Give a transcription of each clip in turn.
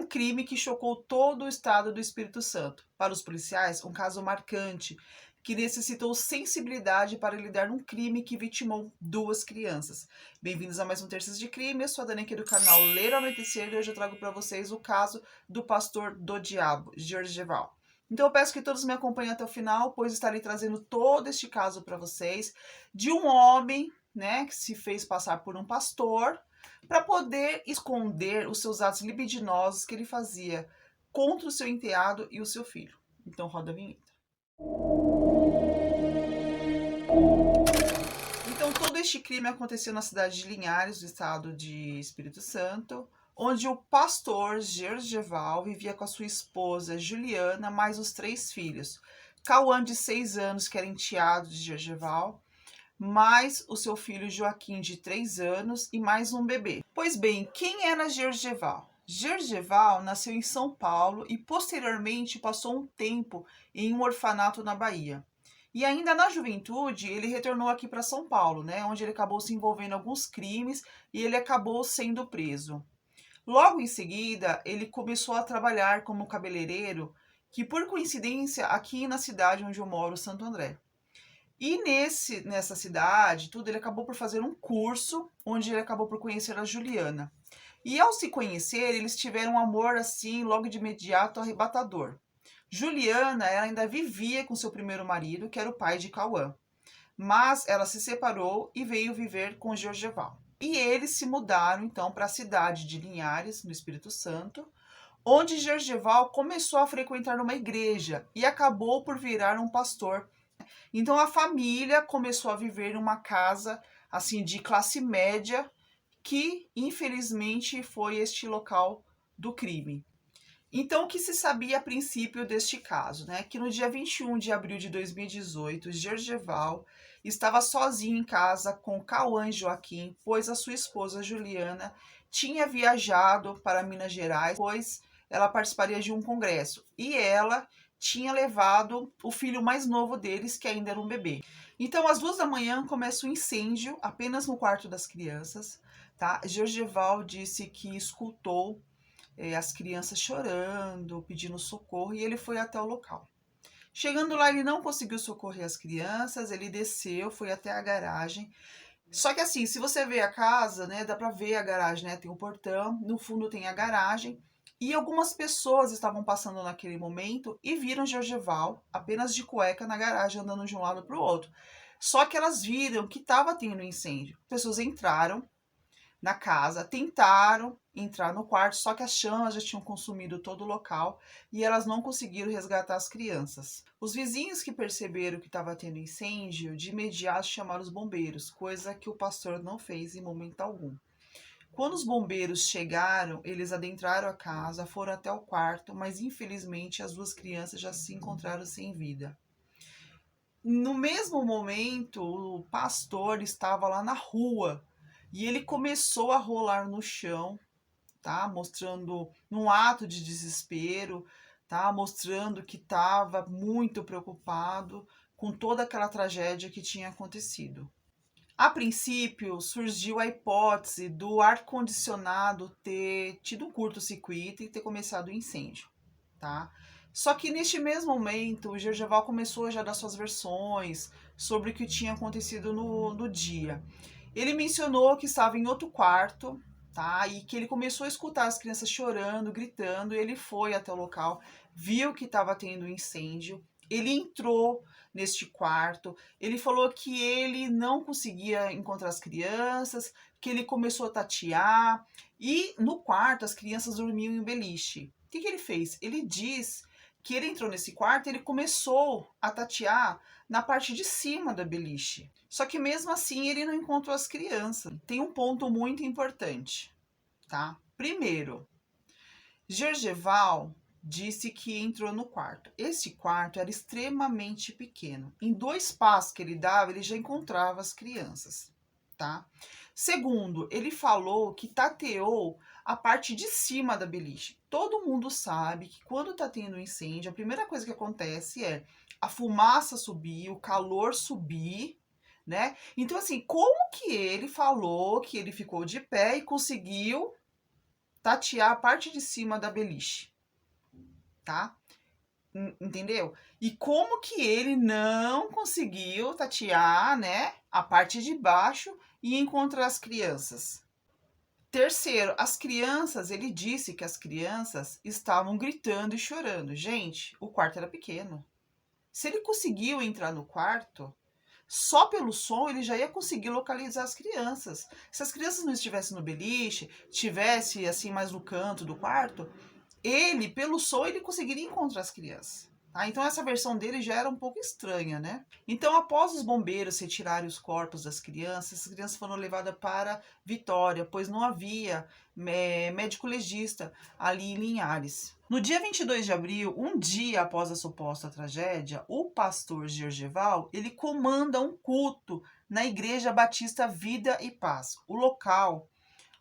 um crime que chocou todo o estado do Espírito Santo. Para os policiais, um caso marcante, que necessitou sensibilidade para lidar num crime que vitimou duas crianças. Bem-vindos a mais um Terças de Crime, eu sou a Dani aqui do canal Ler ao Anoitecer e hoje eu trago para vocês o caso do pastor do diabo, Georgeval. Então eu peço que todos me acompanhem até o final, pois estarei trazendo todo este caso para vocês, de um homem, né, que se fez passar por um pastor, para poder esconder os seus atos libidinosos que ele fazia contra o seu enteado e o seu filho. Então roda a vinheta. Então todo este crime aconteceu na cidade de Linhares, do estado de Espírito Santo, onde o pastor Georgeval vivia com a sua esposa Juliana, mais os 3 filhos. Cauã, de 6 anos, que era enteado de Georgeval, mais o seu filho Joaquim, de 3 anos, e mais um bebê. Pois bem, quem era Georgeval? Georgeval nasceu em São Paulo e posteriormente passou um tempo em um orfanato na Bahia. E ainda na juventude, ele retornou aqui para São Paulo, né, onde ele acabou se envolvendo em alguns crimes e ele acabou sendo preso. Logo em seguida, ele começou a trabalhar como cabeleireiro, que por coincidência aqui na cidade onde eu moro, Santo André. E nessa cidade, tudo, ele acabou por fazer um curso, onde ele acabou por conhecer a Juliana. E ao se conhecer, eles tiveram um amor assim, logo de imediato, arrebatador. Juliana, ela ainda vivia com seu primeiro marido, que era o pai de Cauã. Mas ela se separou e veio viver com Georgeval. E eles se mudaram então para a cidade de Linhares, no Espírito Santo, onde Georgeval começou a frequentar uma igreja e acabou por virar um pastor. Então a família começou a viver em uma casa assim de classe média, que infelizmente foi este local do crime. Então o que se sabia a princípio deste caso, né? Que no dia 21 de abril de 2018, Georgeval estava sozinho em casa com Cauã e Joaquim, pois a sua esposa Juliana tinha viajado para Minas Gerais, pois ela participaria de um congresso. E ela tinha levado o filho mais novo deles, que ainda era um bebê. Então, às 2 da manhã, começa o incêndio apenas no quarto das crianças, tá? Georgeval disse que escutou as crianças chorando, pedindo socorro, e ele foi até o local. Chegando lá, ele não conseguiu socorrer as crianças, ele desceu, foi até a garagem. Só que assim, se você vê a casa, né, dá pra ver a garagem, né? Tem o portão, no fundo tem a garagem. E algumas pessoas estavam passando naquele momento e viram Georgeval apenas de cueca na garagem, andando de um lado para o outro. Só que elas viram que estava tendo incêndio. As pessoas entraram na casa, tentaram entrar no quarto, só que as chamas já tinham consumido todo o local e elas não conseguiram resgatar as crianças. Os vizinhos que perceberam que estava tendo incêndio, de imediato chamaram os bombeiros, coisa que o pastor não fez em momento algum. Quando os bombeiros chegaram, eles adentraram a casa, foram até o quarto, mas infelizmente as 2 crianças já se encontraram sem vida. No mesmo momento, o pastor estava lá na rua e ele começou a rolar no chão, tá? Mostrando num ato de desespero, tá? Mostrando que estava muito preocupado com toda aquela tragédia que tinha acontecido. A princípio, surgiu a hipótese do ar-condicionado ter tido um curto-circuito e ter começado o incêndio, tá? Só que neste mesmo momento, o Georgeval começou já a dar suas versões sobre o que tinha acontecido no dia. Ele mencionou que estava em outro quarto, tá? E que ele começou a escutar as crianças chorando, gritando. Ele foi até o local, viu que estava tendo incêndio. Ele entrou neste quarto. Ele falou que ele não conseguia encontrar as crianças, que ele começou a tatear. E no quarto as crianças dormiam em beliche. O que ele fez? Ele diz que ele entrou nesse quarto e ele começou a tatear na parte de cima da beliche. Só que mesmo assim ele não encontrou as crianças. Tem um ponto muito importante, tá? Primeiro, Georgeval disse que entrou no quarto. Esse quarto era extremamente pequeno. Em 2 passos que ele dava, ele já encontrava as crianças, tá? Segundo, ele falou que tateou a parte de cima da beliche. Todo mundo sabe que quando tá tendo um incêndio, a primeira coisa que acontece é a fumaça subir, o calor subir, né? Então, assim, como que ele falou que ele ficou de pé e conseguiu tatear a parte de cima da beliche, tá? Entendeu? E como que ele não conseguiu tatear, né, a parte de baixo e encontrar as crianças? Terceiro, as crianças, ele disse que as crianças estavam gritando e chorando. Gente, o quarto era pequeno. Se ele conseguiu entrar no quarto, só pelo som ele já ia conseguir localizar as crianças. Se as crianças não estivessem no beliche, estivesse assim mais no canto do quarto, ele, pelo som, ele conseguiria encontrar as crianças. Tá? Então essa versão dele já era um pouco estranha, né? Então, após os bombeiros retirarem os corpos das crianças, as crianças foram levadas para Vitória, pois não havia médico legista ali em Linhares. No dia 22 de abril, um dia após a suposta tragédia, o pastor Gergeval, ele comanda um culto na Igreja Batista Vida e Paz, o local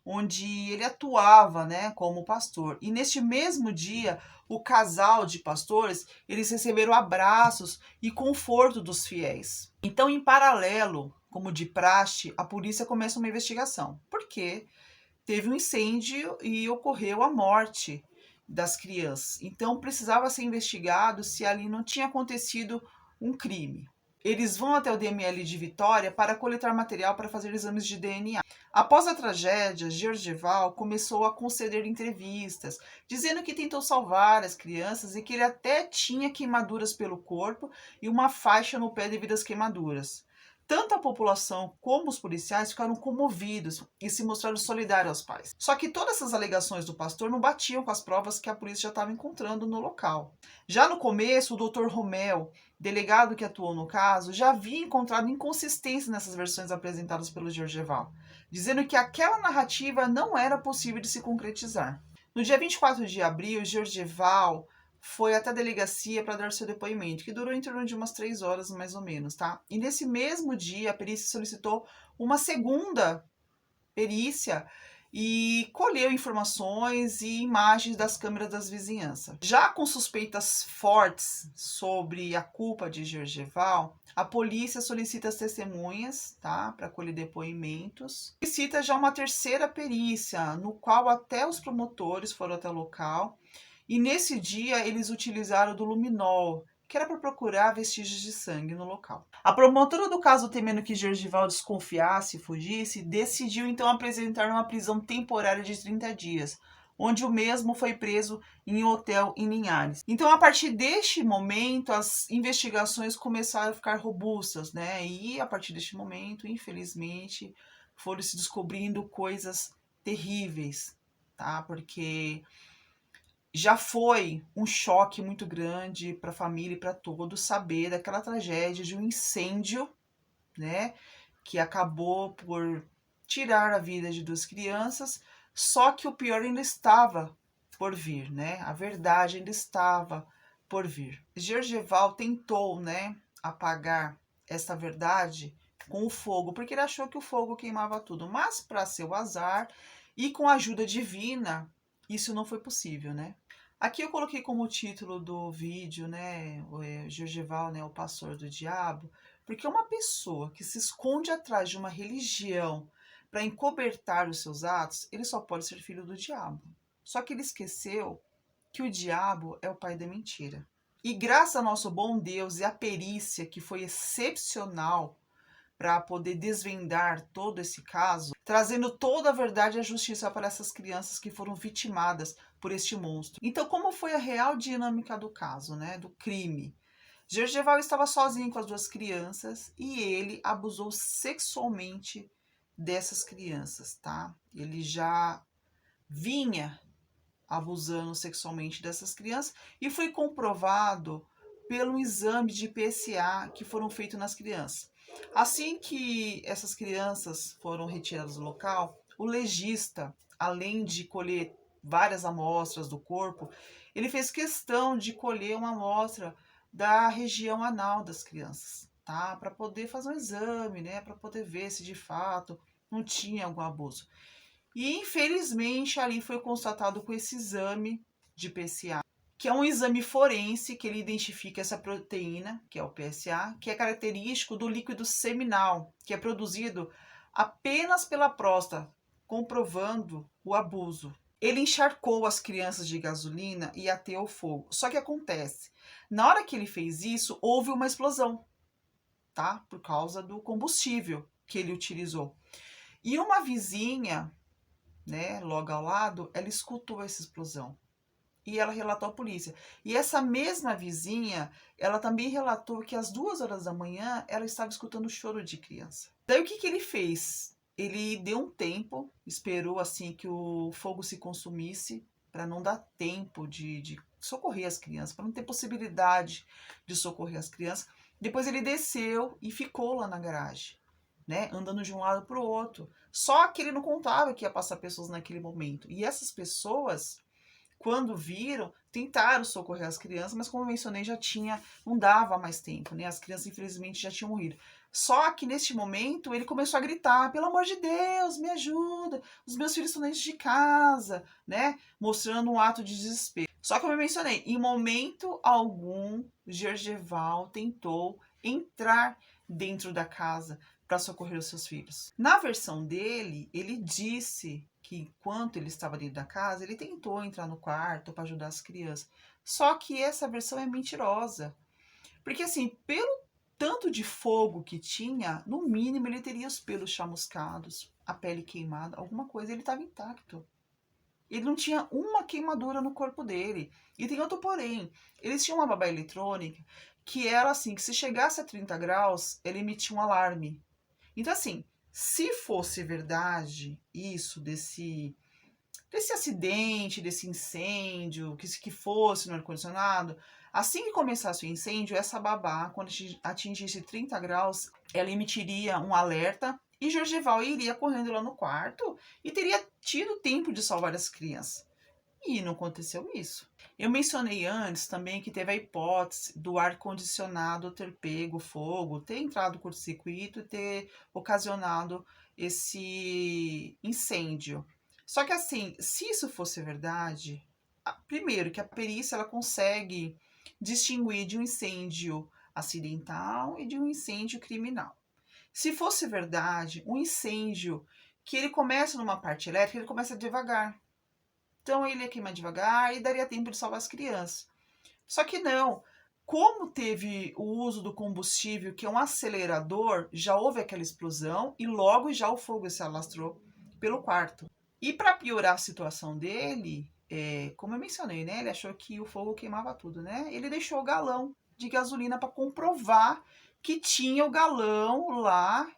onde ele atuava, né, como pastor. E neste mesmo dia, o casal de pastores, eles receberam abraços e conforto dos fiéis. Então, em paralelo, como de praxe, a polícia começa uma investigação. Por quê? Teve um incêndio e ocorreu a morte das crianças. Então precisava ser investigado se ali não tinha acontecido um crime. Eles vão até o DML de Vitória para coletar material para fazer exames de DNA. Após a tragédia, Gergeval começou a conceder entrevistas, dizendo que tentou salvar as crianças e que ele até tinha queimaduras pelo corpo e uma faixa no pé devido às queimaduras. Tanto a população como os policiais ficaram comovidos e se mostraram solidários aos pais. Só que todas essas alegações do pastor não batiam com as provas que a polícia já estava encontrando no local. Já no começo, o Dr. Romel, delegado que atuou no caso, já havia encontrado inconsistência nessas versões apresentadas pelo Gergeval, dizendo que aquela narrativa não era possível de se concretizar. No dia 24 de abril, Gergeval foi até a delegacia para dar seu depoimento, que durou em torno de umas 3 horas, mais ou menos, tá? E nesse mesmo dia, a perícia solicitou uma segunda perícia e colheu informações e imagens das câmeras das vizinhanças. Já com suspeitas fortes sobre a culpa de Gergeval, a polícia solicita as testemunhas, tá, para colher depoimentos. E cita já uma terceira perícia, no qual até os promotores foram até o local. E nesse dia eles utilizaram do luminol, que era para procurar vestígios de sangue no local. A promotora do caso, temendo que Gergeval desconfiasse e fugisse, decidiu então apresentar uma prisão temporária de 30 dias, onde o mesmo foi preso em um hotel em Linhares. Então, a partir deste momento, as investigações começaram a ficar robustas, né? E a partir deste momento, infelizmente, foram se descobrindo coisas terríveis, tá? Porque já foi um choque muito grande para a família e para todos saber daquela tragédia de um incêndio, né, que acabou por tirar a vida de 2 crianças, só que o pior ainda estava por vir, né? A verdade ainda estava por vir. Gergeval tentou, né, apagar essa verdade com o fogo, porque ele achou que o fogo queimava tudo, mas para seu azar e com a ajuda divina, isso não foi possível, né? Aqui eu coloquei como título do vídeo, né, Gergeval, né, o pastor do diabo, porque uma pessoa que se esconde atrás de uma religião para encobertar os seus atos, ele só pode ser filho do diabo. Só que ele esqueceu que o diabo é o pai da mentira. E graças ao nosso bom Deus e à perícia que foi excepcional para poder desvendar todo esse caso, trazendo toda a verdade e a justiça para essas crianças que foram vitimadas por este monstro. Então, como foi a real dinâmica do caso, né, do crime? Gergeval estava sozinho com as 2 crianças e ele abusou sexualmente dessas crianças, tá? Ele já vinha abusando sexualmente dessas crianças e foi comprovado pelo exame de PSA que foram feitos nas crianças. Assim que essas crianças foram retiradas do local, o legista, além de colher várias amostras do corpo, ele fez questão de colher uma amostra da região anal das crianças, tá? Para poder fazer um exame, né? Para poder ver se de fato não tinha algum abuso. E infelizmente ali foi constatado com esse exame de PSA, que é um exame forense que ele identifica essa proteína, que é o PSA, que é característico do líquido seminal, que é produzido apenas pela próstata, comprovando o abuso. Ele encharcou as crianças de gasolina e ateou o fogo. Só que acontece, na hora que ele fez isso, houve uma explosão, tá? Por causa do combustível que ele utilizou. E uma vizinha, né, logo ao lado, ela escutou essa explosão. E ela relatou à polícia. E essa mesma vizinha, ela também relatou que às 2 horas da manhã ela estava escutando choro de criança. Daí o que que ele fez? Ele deu um tempo, esperou assim que o fogo se consumisse, para não dar tempo de socorrer as crianças, para não ter possibilidade de socorrer as crianças. Depois ele desceu e ficou lá na garagem, né, andando de um lado para o outro. Só que ele não contava que ia passar pessoas naquele momento. E essas pessoas, quando viram, tentaram socorrer as crianças, mas como eu mencionei, não dava mais tempo, né? As crianças, infelizmente, já tinham morrido. Só que neste momento ele começou a gritar: pelo amor de Deus, me ajuda, os meus filhos estão dentro de casa, né? Mostrando um ato de desespero. Só que como eu mencionei, em momento algum, Gergeval tentou entrar dentro da casa para socorrer os seus filhos. Na versão dele, ele disse que enquanto ele estava dentro da casa, ele tentou entrar no quarto para ajudar as crianças. Só que essa versão é mentirosa. Porque assim, pelo tanto de fogo que tinha, no mínimo ele teria os pelos chamuscados, a pele queimada, alguma coisa, ele estava intacto. Ele não tinha uma queimadura no corpo dele. E tem outro porém, eles tinham uma babá eletrônica que era assim, que se chegasse a 30 graus, ele emitia um alarme. Então assim, se fosse verdade isso desse acidente, desse incêndio, que fosse no ar-condicionado, assim que começasse o incêndio, essa babá, quando atingisse 30 graus, ela emitiria um alerta e Jorgeval iria correndo lá no quarto e teria tido tempo de salvar as crianças. E não aconteceu isso. Eu mencionei antes também que teve a hipótese do ar-condicionado ter pego fogo, ter entrado curto-circuito e ter ocasionado esse incêndio. Só que assim, se isso fosse verdade, primeiro que a perícia ela consegue distinguir de um incêndio acidental e de um incêndio criminal. Se fosse verdade, um incêndio que ele começa numa parte elétrica, ele começa devagar. Então ele ia queimar devagar e daria tempo de salvar as crianças. Só que não. Como teve o uso do combustível, que é um acelerador, já houve aquela explosão e logo já o fogo se alastrou pelo quarto. E para piorar a situação dele, como eu mencionei, né? Ele achou que o fogo queimava tudo, né? Ele deixou o galão de gasolina para comprovar que tinha o galão lá,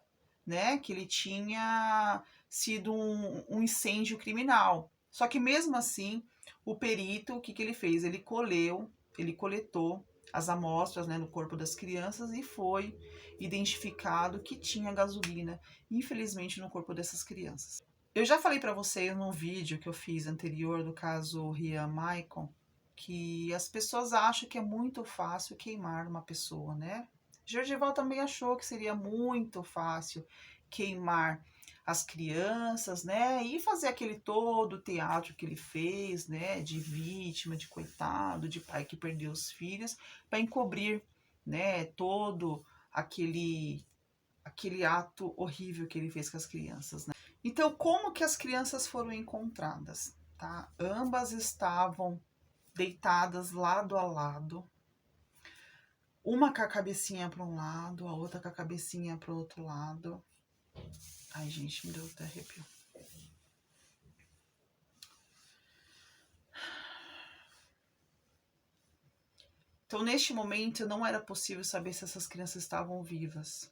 né? Que ele tinha sido um incêndio criminal. Só que mesmo assim, o perito, o que, que ele fez? Ele coletou as amostras, né, no corpo das crianças e foi identificado que tinha gasolina, infelizmente, no corpo dessas crianças. Eu já falei para vocês num vídeo que eu fiz anterior do caso Rian Michael que as pessoas acham que é muito fácil queimar uma pessoa, né? Gergeval também achou que seria muito fácil queimar as crianças, né? E fazer aquele todo teatro que ele fez, né? De vítima, de coitado, de pai que perdeu os filhos, para encobrir, né? Todo aquele ato horrível que ele fez com as crianças, né? Então, como que as crianças foram encontradas, tá? Ambas estavam deitadas lado a lado, uma com a cabecinha para um lado, a outra com a cabecinha para o outro lado. Ai, gente, me deu até arrepio. Então, neste momento, não era possível saber se essas crianças estavam vivas.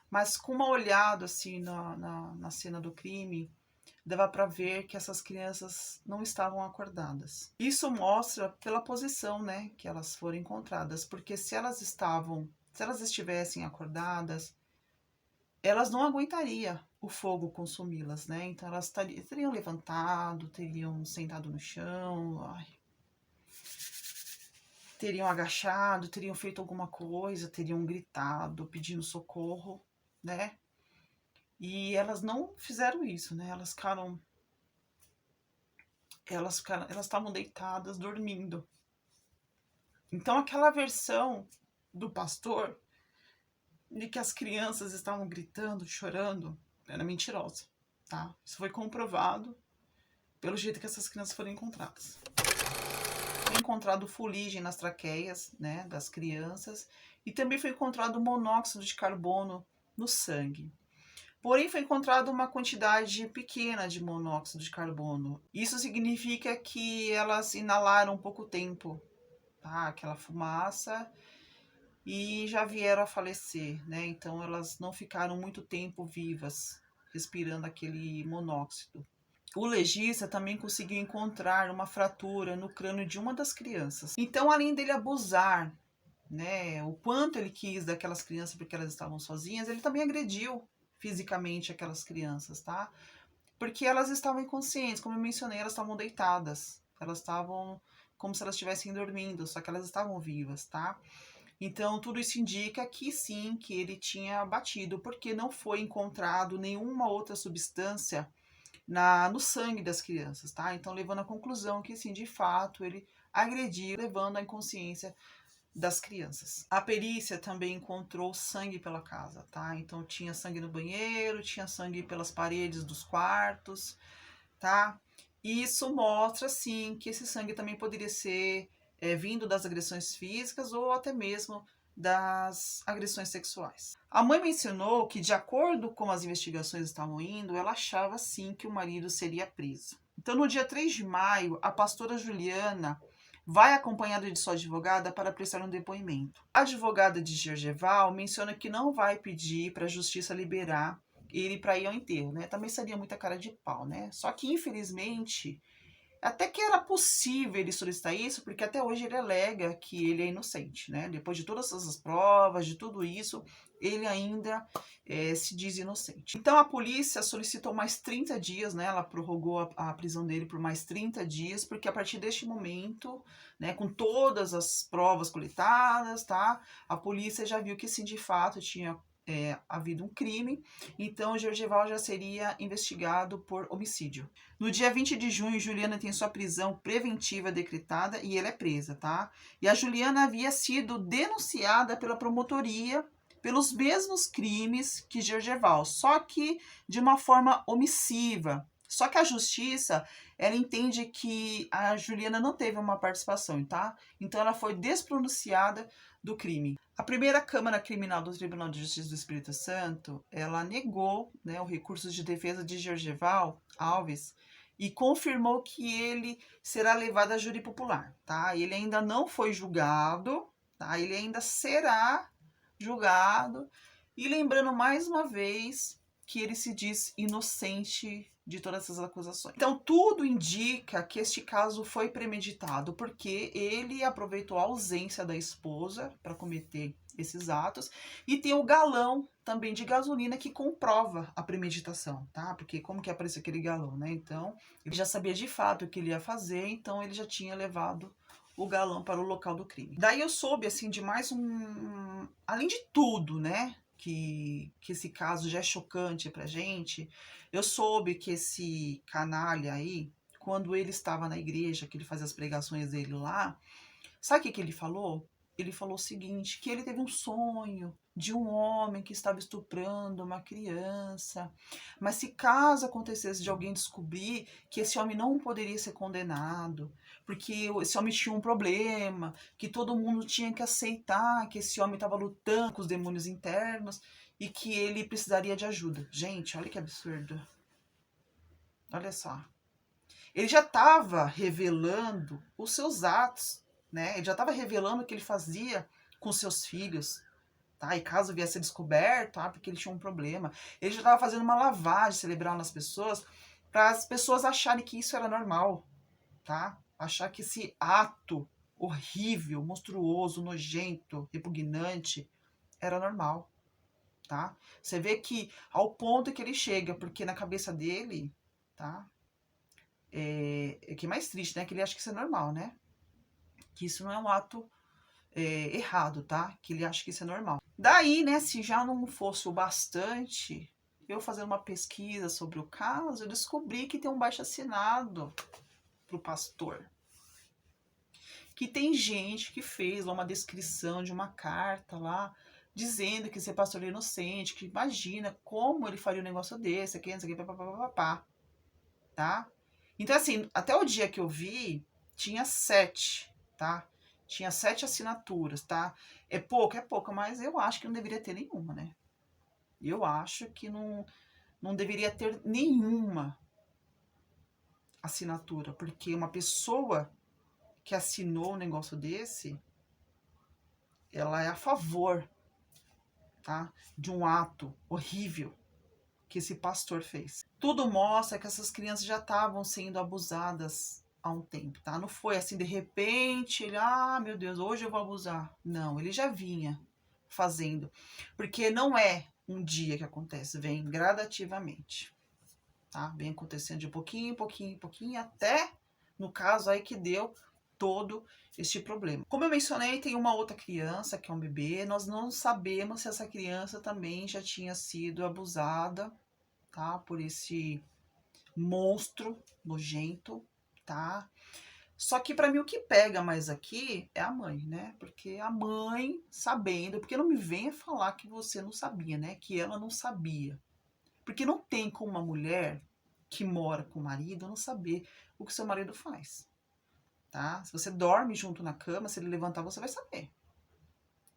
Mas com uma olhada assim na cena do crime, dava para ver que essas crianças não estavam acordadas. Isso mostra pela posição, né, que elas foram encontradas, porque se elas estivessem acordadas, elas não aguentariam o fogo consumi-las, né? Então elas teriam levantado, teriam sentado no chão, teriam agachado, teriam feito alguma coisa, teriam gritado, pedindo socorro, né? E elas não fizeram isso, né? Elas estavam deitadas, dormindo. Então aquela versão do pastor de que as crianças estavam gritando, chorando, era mentirosa, tá? Isso foi comprovado pelo jeito que essas crianças foram encontradas. Foi encontrado fuligem nas traqueias, né, das crianças, e também foi encontrado monóxido de carbono no sangue. Porém, foi encontrada uma quantidade pequena de monóxido de carbono. Isso significa que elas inalaram pouco tempo, tá? Aquela fumaça, e já vieram a falecer, né? Então, elas não ficaram muito tempo vivas, respirando aquele monóxido. O legista também conseguiu encontrar uma fratura no crânio de uma das crianças. Então, além dele abusar, né, o quanto ele quis daquelas crianças porque elas estavam sozinhas, ele também agrediu fisicamente aquelas crianças, tá? Porque elas estavam inconscientes, como eu mencionei, elas estavam deitadas, elas estavam como se elas estivessem dormindo, só que elas estavam vivas, tá? Então, tudo isso indica que sim, que ele tinha batido, porque não foi encontrado nenhuma outra substância no sangue das crianças, tá? Então, levando à conclusão que sim, de fato, ele agrediu, levando à inconsciência das crianças. A perícia também encontrou sangue pela casa, tá? Então tinha sangue no banheiro, tinha sangue pelas paredes dos quartos, tá? E isso mostra, sim, que esse sangue também poderia ser vindo das agressões físicas ou até mesmo das agressões sexuais. A mãe mencionou que, de acordo com as investigações estavam indo, ela achava sim que o marido seria preso. Então, no dia 3 de maio, a pastora Juliana vai acompanhada de sua advogada para prestar um depoimento. A advogada de Gergeval menciona que não vai pedir para a justiça liberar ele para ir ao enterro, né? Também seria muita cara de pau, né? Só que, infelizmente, até que era possível ele solicitar isso, porque até hoje ele alega que ele é inocente, né? Depois de todas essas provas, de tudo isso, ele ainda se diz inocente. Então a polícia solicitou mais 30 dias, né? Ela prorrogou a prisão dele por mais 30 dias, porque a partir deste momento, né, com todas as provas coletadas, tá? A polícia já viu que sim, de fato, tinha havido um crime, então Gergeval já seria investigado por homicídio. No dia 20 de junho, Juliana tem sua prisão preventiva decretada e ela é presa, tá? E a Juliana havia sido denunciada pela promotoria pelos mesmos crimes que Gergeval, só que de uma forma omissiva. Só que a justiça, ela entende que a Juliana não teve uma participação, tá? Então ela foi despronunciada do crime. A primeira Câmara Criminal do Tribunal de Justiça do Espírito Santo, ela negou, né, o recurso de defesa de Gergeval Alves e confirmou que ele será levado a júri popular, tá? Ele ainda não foi julgado, tá? Ele ainda será julgado. E lembrando mais uma vez que ele se diz inocente de todas essas acusações. Então, tudo indica que este caso foi premeditado, porque ele aproveitou a ausência da esposa para cometer esses atos, e tem o galão também de gasolina que comprova a premeditação, tá? Porque como que apareceu aquele galão, né? Então, ele já sabia de fato o que ele ia fazer, então ele já tinha levado o galão para o local do crime. Daí eu soube, assim, de mais além de tudo, né? Que esse caso já é chocante pra gente, eu soube que esse canalha aí, quando ele estava na igreja, que ele fazia as pregações dele lá, sabe o que ele falou? Ele falou o seguinte, que ele teve um sonho de um homem que estava estuprando uma criança, mas se caso acontecesse de alguém descobrir que esse homem não poderia ser condenado, porque esse homem tinha um problema, que todo mundo tinha que aceitar que esse homem estava lutando com os demônios internos e que ele precisaria de ajuda. Gente, olha que absurdo. Olha só. Ele já estava revelando os seus atos, né? Ele já estava revelando o que ele fazia com seus filhos, tá? E caso viesse a ser descoberto, porque ele tinha um problema. Ele já estava fazendo uma lavagem cerebral nas pessoas para as pessoas acharem que isso era normal, tá? Achar que esse ato horrível, monstruoso, nojento, repugnante era normal, tá? Você vê que ao ponto que ele chega, porque na cabeça dele, tá? Que é mais triste, né? Que ele acha que isso é normal, né? Que isso não é um ato errado, tá? Que ele acha que isso é normal. Daí, né, se já não fosse o bastante, eu fazendo uma pesquisa sobre o caso, eu descobri que tem um baixo-assinado pro pastor. Que tem gente que fez lá uma descrição de uma carta lá, dizendo que esse pastor é inocente, que imagina como ele faria um negócio desse, aqui, não sei o que, papapá, tá? Então, assim, até o dia que eu vi, tinha 7, tá? Tinha 7 assinaturas, tá? É pouco, mas eu acho que não deveria ter nenhuma, né? Eu acho que não deveria ter nenhuma assinatura, porque uma pessoa que assinou um negócio desse, ela é a favor, tá? De um ato horrível que esse pastor fez. Tudo mostra que essas crianças já estavam sendo abusadas há um tempo, tá? Não foi assim de repente, ele, meu Deus, hoje eu vou abusar. Não, ele já vinha fazendo, porque não é um dia que acontece, vem gradativamente, tá? Vem acontecendo de pouquinho em pouquinho em pouquinho, até no caso aí que deu todo este problema. Como eu mencionei, tem uma outra criança que é um bebê, nós não sabemos se essa criança também já tinha sido abusada, tá? Por esse monstro nojento, tá? Só que para mim o que pega mais aqui é a mãe, né? Porque a mãe sabendo, porque não me venha falar que você não sabia, né? Que ela não sabia. Porque não tem como uma mulher que mora com o marido não saber o que seu marido faz, tá? Se você dorme junto na cama, se ele levantar, você vai saber,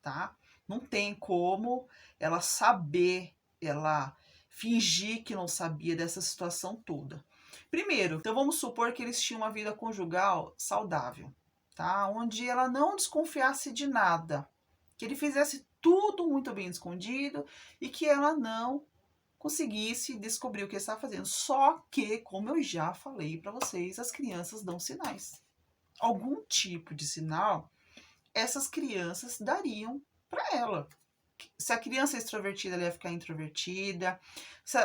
tá? Não tem como ela saber, ela fingir que não sabia dessa situação toda. Primeiro, então vamos supor que eles tinham uma vida conjugal saudável, tá? Onde ela não desconfiasse de nada, que ele fizesse tudo muito bem escondido e que ela não conseguisse descobrir o que ele estava fazendo. Só que, como eu já falei para vocês, as crianças dão sinais. Algum tipo de sinal essas crianças dariam para ela. Se a criança é extrovertida, ela ia ficar introvertida.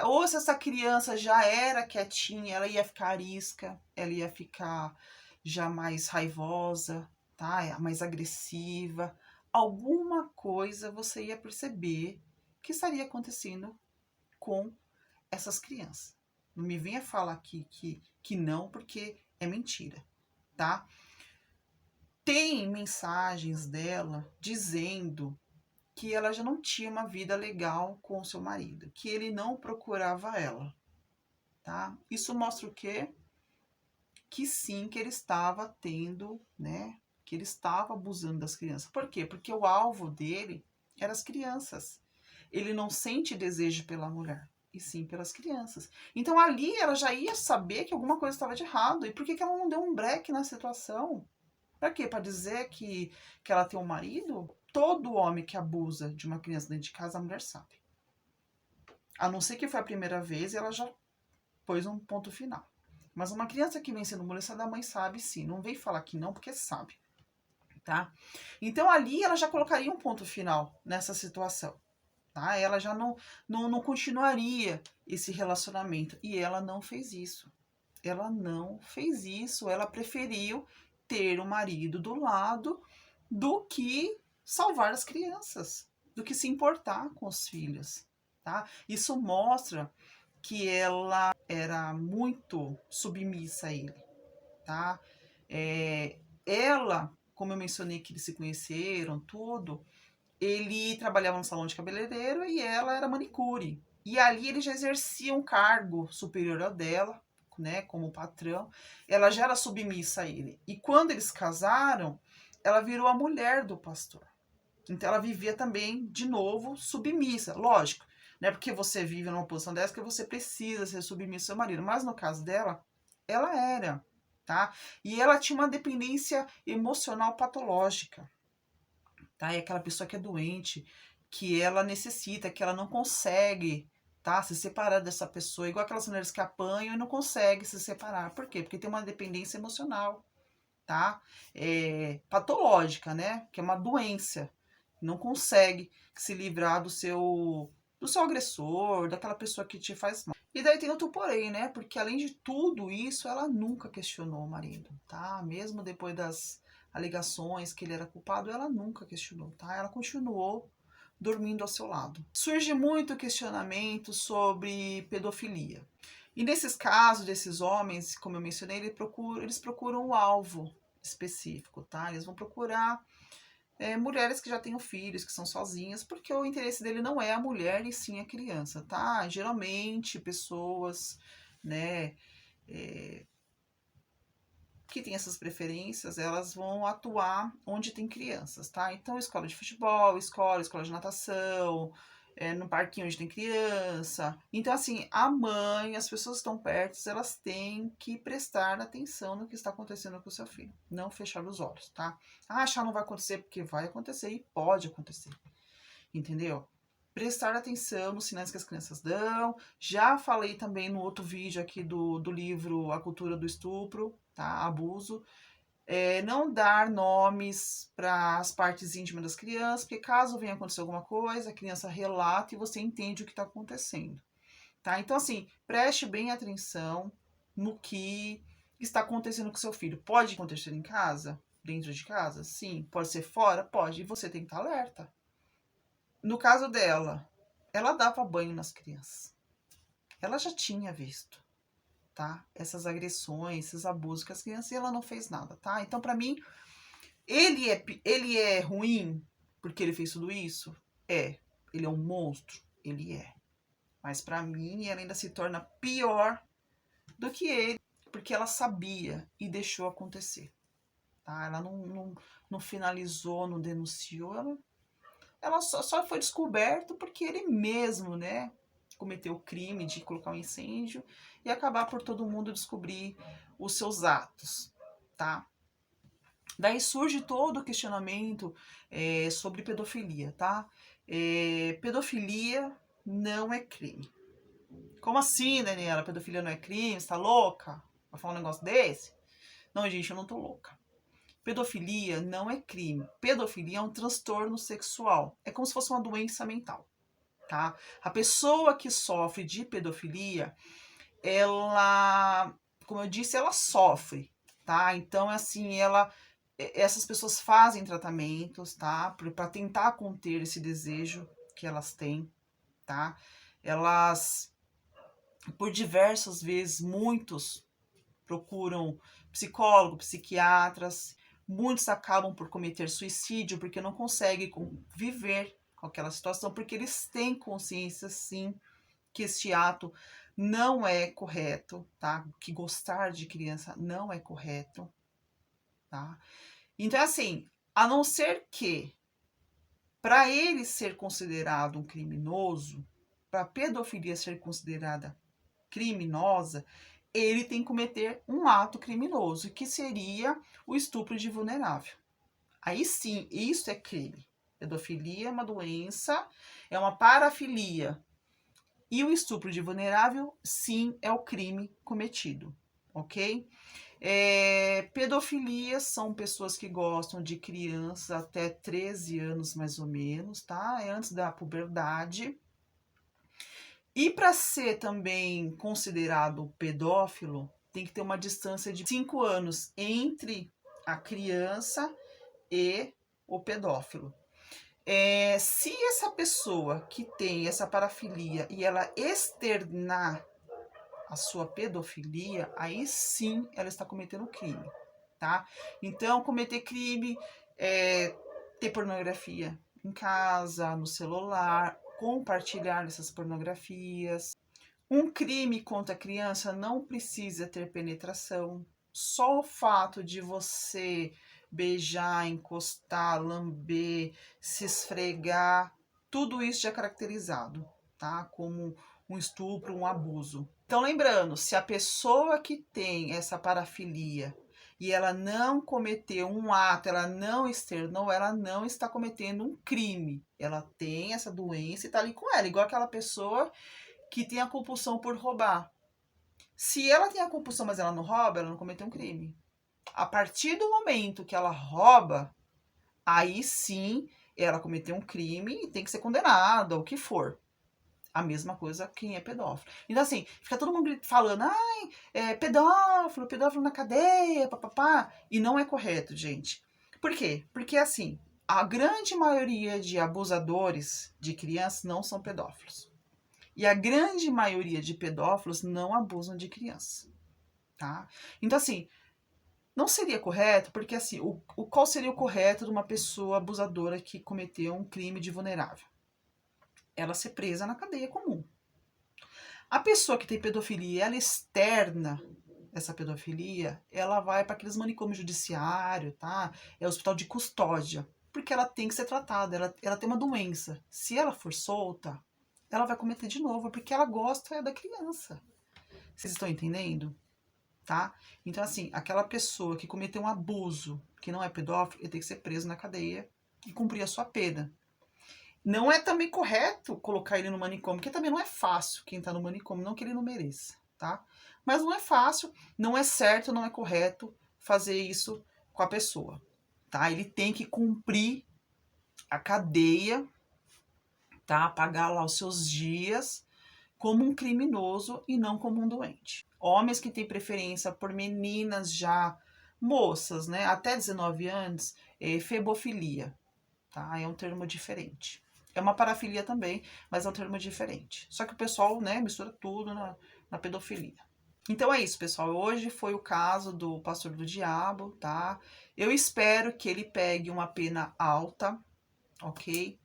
Ou se essa criança já era quietinha, ela ia ficar arisca, ela ia ficar já mais raivosa, tá? Mais agressiva. Alguma coisa você ia perceber que estaria acontecendo com essas crianças. Não me venha falar aqui que não, porque é mentira, tá? Tem mensagens dela dizendo que ela já não tinha uma vida legal com o seu marido, que ele não procurava ela, tá? Isso mostra o quê? Que sim, que ele estava tendo, né? Que ele estava abusando das crianças. Por quê? Porque o alvo dele eram as crianças. Ele não sente desejo pela mulher, e sim pelas crianças. Então ali ela já ia saber que alguma coisa estava de errado. E por que ela não deu um break na situação? Para quê? Para dizer que ela tem um marido? Todo homem que abusa de uma criança dentro de casa, a mulher sabe. A não ser que foi a primeira vez e ela já pôs um ponto final. Mas uma criança que vem sendo molestada, a mãe sabe sim. Não vem falar que não, porque sabe, tá? Então ali ela já colocaria um ponto final nessa situação, tá? Ela já não continuaria esse relacionamento. E ela não fez isso. Ela não fez isso. Ela preferiu ter o marido do lado do que salvar as crianças, do que se importar com os filhos, tá? Isso mostra que ela era muito submissa a ele, tá? Ela, como eu mencionei que eles se conheceram, tudo, ele trabalhava no salão de cabeleireiro e ela era manicure. E ali ele já exercia um cargo superior ao dela, né, como patrão. Ela já era submissa a ele. E quando eles casaram, ela virou a mulher do pastor. Então ela vivia também, de novo, submissa. Lógico, não é porque você vive numa posição dessa que você precisa ser submissa ao seu marido. Mas no caso dela, ela era, tá? E ela tinha uma dependência emocional patológica, tá? É aquela pessoa que é doente, que ela necessita, que ela não consegue, tá? Se separar dessa pessoa, igual aquelas mulheres que apanham e não conseguem se separar. Por quê? Porque tem uma dependência emocional, tá? Patológica, né? Que é uma doença. Não consegue se livrar do seu agressor, daquela pessoa que te faz mal. E daí tem outro porém, né? Porque além de tudo isso, ela nunca questionou o marido, tá? Mesmo depois das alegações que ele era culpado, ela nunca questionou, tá? Ela continuou dormindo ao seu lado. Surge muito questionamento sobre pedofilia. E nesses casos desses homens, como eu mencionei, eles procuram um alvo específico, tá? Eles vão procurar mulheres que já tenham filhos, que são sozinhas, porque o interesse dele não é a mulher e sim a criança, tá? Geralmente pessoas, né, que têm essas preferências, elas vão atuar onde tem crianças, tá? Então, escola de futebol, escola de natação, no parquinho onde tem criança. Então, assim, a mãe, as pessoas que estão perto, elas têm que prestar atenção no que está acontecendo com o seu filho. Não fechar os olhos, tá? Ah, achar não vai acontecer, porque vai acontecer e pode acontecer. Entendeu? Prestar atenção nos sinais que as crianças dão. Já falei também no outro vídeo aqui do livro A Cultura do Estupro, tá? Abuso. Não dar nomes para as partes íntimas das crianças, porque caso venha acontecer alguma coisa, a criança relata e você entende o que está acontecendo, tá? Então, assim, preste bem atenção no que está acontecendo com seu filho. Pode acontecer em casa? Dentro de casa? Sim. Pode ser fora? Pode. E você tem que estar alerta. No caso dela, ela dava banho nas crianças. Ela já tinha visto, tá? Essas agressões, esses abusos com as crianças e ela não fez nada, tá? Então, pra mim, ele é ruim porque ele fez tudo isso? É. Ele é um monstro? Ele é. Mas pra mim, ela ainda se torna pior do que ele, porque ela sabia e deixou acontecer, tá? Ela não finalizou, não denunciou, ela só foi descoberto porque ele mesmo, né, cometeu o crime de colocar um incêndio e acabar por todo mundo descobrir os seus atos, tá? Daí surge todo o questionamento sobre pedofilia, tá? Pedofilia não é crime. Como assim, Daniela? Pedofilia não é crime? Você tá louca? Vai falar um negócio desse? Não, gente, eu não tô louca. Pedofilia não é crime. Pedofilia é um transtorno sexual. É como se fosse uma doença mental, tá? A pessoa que sofre de pedofilia, ela, como eu disse, ela sofre, tá? Então, assim, essas pessoas fazem tratamentos, tá? Para tentar conter esse desejo que elas têm, tá? Elas, por diversas vezes, muitos procuram psicólogo, psiquiatras, muitos acabam por cometer suicídio porque não conseguem viver com aquela situação, porque eles têm consciência, sim, que este ato não é correto, tá? Que gostar de criança não é correto, tá? Então, assim, a não ser que, para ele ser considerado um criminoso, para a pedofilia ser considerada criminosa, ele tem que cometer um ato criminoso, que seria o estupro de vulnerável. Aí sim, isso é crime. Pedofilia é uma doença, é uma parafilia. E o estupro de vulnerável, sim, é o crime cometido, ok? Pedofilia são pessoas que gostam de crianças até 13 anos, mais ou menos, tá? É antes da puberdade. E para ser também considerado pedófilo, tem que ter uma distância de 5 anos entre a criança e o pedófilo. Se essa pessoa que tem essa parafilia e ela externar a sua pedofilia, aí sim ela está cometendo crime, tá? Então, cometer crime é ter pornografia em casa, no celular, compartilhar essas pornografias. Um crime contra a criança não precisa ter penetração. Só o fato de você beijar, encostar, lamber, se esfregar, tudo isso já é caracterizado, tá? Como um estupro, um abuso. Então, lembrando, se a pessoa que tem essa parafilia e ela não cometeu um ato, ela não externou, ela não está cometendo um crime. Ela tem essa doença e está ali com ela, igual aquela pessoa que tem a compulsão por roubar. Se ela tem a compulsão, mas ela não rouba, ela não cometeu um crime. A partir do momento que ela rouba, aí sim ela cometeu um crime e tem que ser condenada, o que for. A mesma coisa quem é pedófilo. Então, assim, fica todo mundo falando, ai, pedófilo na cadeia, papapá. E não é correto, gente. Por quê? Porque, assim, a grande maioria de abusadores de crianças não são pedófilos. E a grande maioria de pedófilos não abusam de criança, tá? Então, assim, não seria correto, porque, assim, qual seria o correto de uma pessoa abusadora que cometeu um crime de vulnerável? Ela ser presa na cadeia comum. A pessoa que tem pedofilia, ela externa essa pedofilia, ela vai para aqueles manicômios judiciário, tá? É hospital de custódia, porque ela tem que ser tratada, ela tem uma doença. Se ela for solta, ela vai cometer de novo, porque ela gosta da criança. Vocês estão entendendo? Tá? Então, assim, aquela pessoa que cometeu um abuso, que não é pedófilo, ele tem que ser preso na cadeia e cumprir a sua pena. Não é também correto colocar ele no manicômio, porque também não é fácil quem tá no manicômio, não que ele não mereça, tá? Mas não é fácil, não é certo, não é correto fazer isso com a pessoa, tá? Ele tem que cumprir a cadeia, tá? Pagar lá os seus dias como um criminoso e não como um doente. Homens que têm preferência por meninas já moças, né? Até 19 anos, é febofilia, tá? É um termo diferente. É uma parafilia também, mas é um termo diferente. Só que o pessoal, né, mistura tudo na pedofilia. Então é isso, pessoal. Hoje foi o caso do pastor do diabo, tá? Eu espero que ele pegue uma pena alta, ok?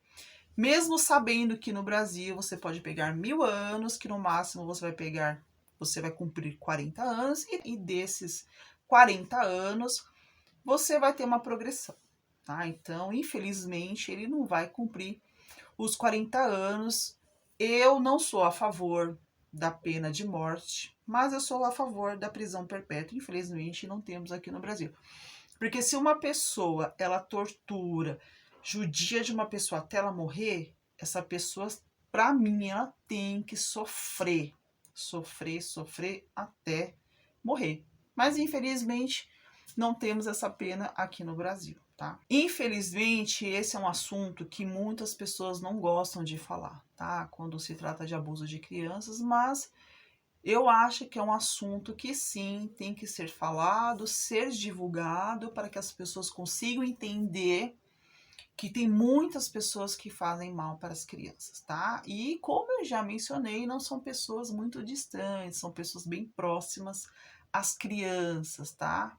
Mesmo sabendo que no Brasil você pode pegar 1000 anos, que no máximo você vai cumprir 40 anos, e desses 40 anos você vai ter uma progressão, tá? Então, infelizmente, ele não vai cumprir os 40 anos. Eu não sou a favor da pena de morte, mas eu sou a favor da prisão perpétua. Infelizmente, não temos aqui no Brasil. Porque se uma pessoa, ela tortura, judia de uma pessoa até ela morrer, essa pessoa, pra mim, ela tem que sofrer. Sofrer até morrer. Mas, infelizmente, não temos essa pena aqui no Brasil, tá? Infelizmente, esse é um assunto que muitas pessoas não gostam de falar, tá? Quando se trata de abuso de crianças, mas eu acho que é um assunto que sim, tem que ser falado, ser divulgado para que as pessoas consigam entender que tem muitas pessoas que fazem mal para as crianças, tá? E como eu já mencionei, não são pessoas muito distantes, são pessoas bem próximas às crianças, tá?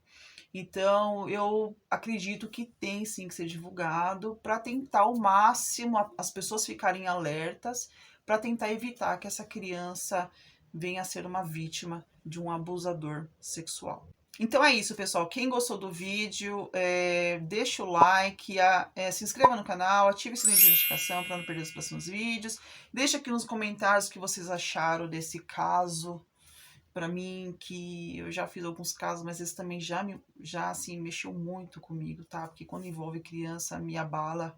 Então, eu acredito que tem sim que ser divulgado para tentar ao máximo as pessoas ficarem alertas, para tentar evitar que essa criança venha a ser uma vítima de um abusador sexual. Então é isso, pessoal. Quem gostou do vídeo, deixa o like, se inscreva no canal, ative o sininho de notificação para não perder os próximos vídeos. Deixa aqui nos comentários o que vocês acharam desse caso. Para mim, que eu já fiz alguns casos, mas esse também já assim, mexeu muito comigo, tá? Porque quando envolve criança, me abala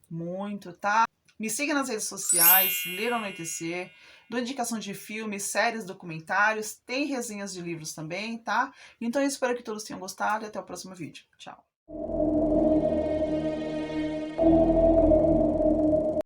muito, tá? Me siga nas redes sociais, Ler ao Anoitecer, dou indicação de filmes, séries, documentários, tem resenhas de livros também, tá? Então eu espero que todos tenham gostado e até o próximo vídeo. Tchau!